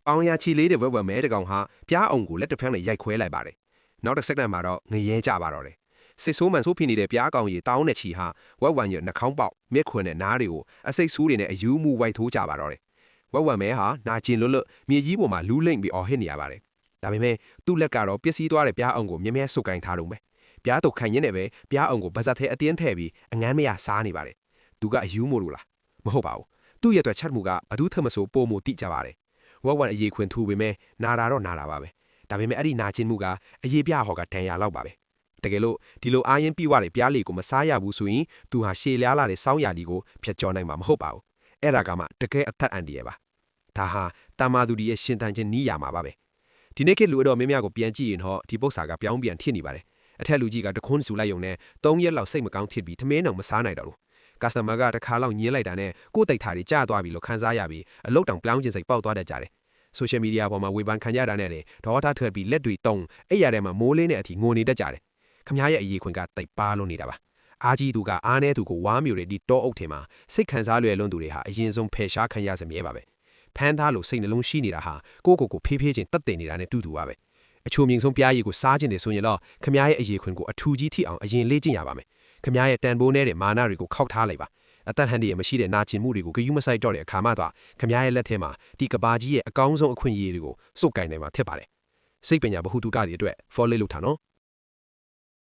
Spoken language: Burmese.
အောင်ရချီလေးတဲ့ဝက်ဝက်မဲတကောင်ဟာပြားအောင်ကိုလက်တစ်ဖက်နဲ့ရိုက်ခွဲလိုက်ပါတယ်နောက်တစ်စက္ကန့်မှာတော့ငရဲကြပါတော့တယ်စစ်ဆိုးမှန်ဆိုးဖြစ်နေတဲ့ပြားကောင်ကြီးတောင်းတဲ့ချီဟာဝက်ဝမ်ရဲ့နှာခေါင်းပေါက်မြက်ခွင်နဲ့နားတွေကိုအစိတ်ဆိုးတွေနဲ့အယူးမှုဝိုက်ထိုးကြပါတော့တယ်ဝက်ဝမ်မဲဟာနာကျင်လွတ်လွတ်မြေကြီးပေါ်မှာလူးလိမ့်ပြီးအော်ဟစ်နေရပါတယ်ဒါပေမဲ့သူ့လက်ကတော့ပျက်စီးသွားတဲ့ပြားအောင်ကိုမြဲမြဲဆုပ်ကိုင်းထားတော့မယ်ပြားတုတ်ခိုင်ရင်းနဲ့ပဲပြားအောင်ကိုဗဇက်ထဲအတင်းထည့်ပြီးအငန်းမရစားနေပါတယ်သူကအယူးမို့လို့လားမဟုတ်ပါဘူးသူ့ရဲ့အတွက်ချက်မှုကဘသူထမဆိုပိုမိုတိကြပါတယ်ဝက်ဝမ်အရေးခွင်ထူပေမဲ့နာတာတော့နာတာပါပဲဒါပေမဲ့အဲ့ဒီနာကျင်မှုကအရေးပြဟော်ကဒဏ်ရာလောက်ပါပဲတကယ်လို့ဒီလိုအားရင်ပြဝတဲ့ပြားလီကိုမစားရဘူးဆိုရင်သူဟာရှေလျားလာတဲ့စောင်းရာဒီကိုဖျက်ကျော်နိုင်မှာမဟုတ်ပါဘူးအဲ့ဒါကမှတကယ်အသက်အန္တရာယ်ပါဒါဟာတာမာသူဒီရဲ့ရှင်သန်ခြင်းနီးရမှာပါပဲဒီနေ့ခေတ်လူအတော်များများကိုပြန်ကြည့်ရင်ဟောဒီပု္ပ္ပစာကပြောင်းပြန်ဖြစ်နေပါတယ်အထက်လူကြီးကတခွန်းစုလိုက်ုံနဲ့3ရက်လောက်စိတ်မကောင်းဖြစ်ပြီးထမင်းအောင်မစားနိုင်တော့ဘူးကစတမာကတစ်ခါလောက်ညင်းလိုက်တာနဲ့ကိုယ်တိတ်ထားတွေကြာသွားပြီလို့ခန်းစားရပြီးအလုတ်တောင်ပြောင်းကျင်စိတ်ပေါက်သွားတတ်ကြတယ်ဆိုရှယ်မီဒီယာပေါ်မှာဝေဖန်ခံကြတာနဲ့ဒေါ်ထားထွက်ပြီးလက်တွေတုံအဲ့ရတဲ့မှာမိုးလေးနဲ့အထိငိုနေတတ်ကြတယ်ခမားရဲ့အရေးခွင်ကတိတ်ပါလို့နေတာပါအားကြီးသူကအားနေသူကိုဝါမျိုးတွေဒီတောအုပ်ထဲမှာစိတ်ခံစားလွယ်လွန်းသူတွေဟာအရင်ဆုံးဖယ်ရှားခံရစမြဲပါပဲဖမ်းသားလို့စိတ်နှလုံးရှိနေတာဟာကိုဖေးဖေးချင်းတတ်သိနေတာနဲ့တူတူပါပဲအချိုမြင့်ဆုံးပြားရည်ကိုစားခြင်းနေဆိုရင်တော့ခမားရဲ့အရေးခွင်ကိုအထူကြီးထိအောင်အရင်လေ့ကျင့်ရပါမယ်ခမားရဲ့တန်ဖိုးနဲ့မာနတွေကိုခောက်ထားလိုက်ပါအသက်ဟန်ဒီမရှိတဲ့နာကျင်မှုတွေကိုဂယုမဆိုင်တော့တဲ့အခါမှတော့ခမားရဲ့လက်ထဲမှာဒီကဘာကြီးရဲ့အကောင်းဆုံးအခွင့်အရေးတွေကိုစုပ်ကိုင်နိုင်မှာဖြစ်ပါတယ်စိတ်ပညာဗဟုသုတတွေအတွက် follow လုပ်ထားနော်